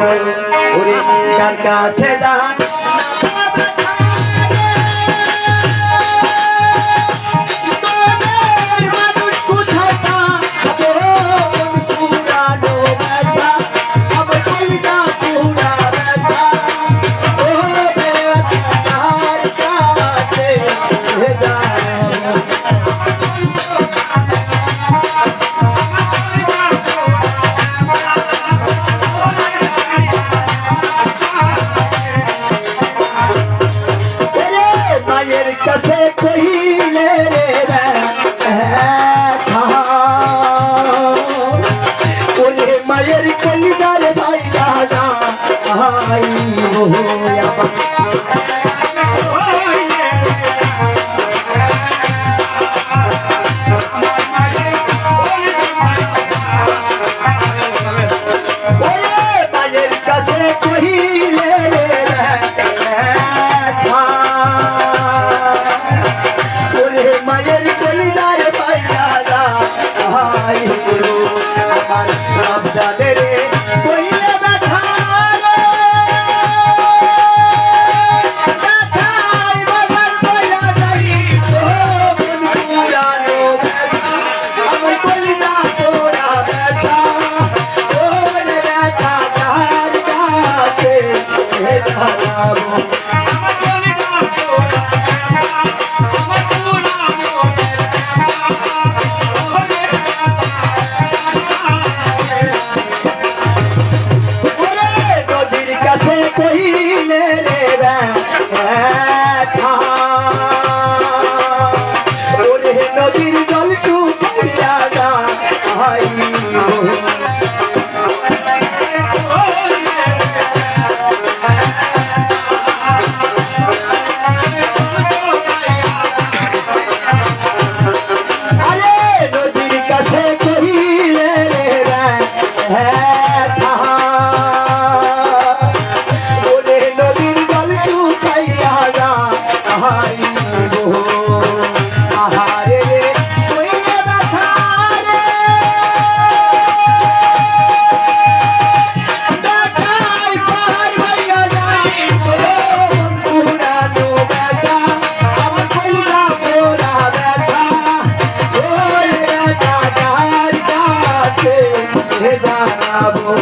ওরে যার কাছে দান কাছে কহিলে রে ওরে মায়ের কলিদার ভাই দাদা ভাই মায়ের কাছে কহিলে রে মায়ের কলিদার ভাই দাদা ভাই আমার রমজানের কইলে ব্যথা ব্যথায় বাবার কইলা যাই ও পুরানো ব্যথা আমার কলিদা তোরা ব্যথা ওরে ব্যথা যার কাছে দাঁড়াবো কহিলে রে ব্যথা ওরে নদীর জল শুকিয়া যায় আরে নদীর কাছে কহিলে রে ব্যথা আহারে কইলে ব্যথা রে ব্যথায় পার হইয়া যায় পুরানো ব্যথা আমার কইলা পোড়া ব্যথা ওই ব্যথা যার কাছে দাঁড়াবো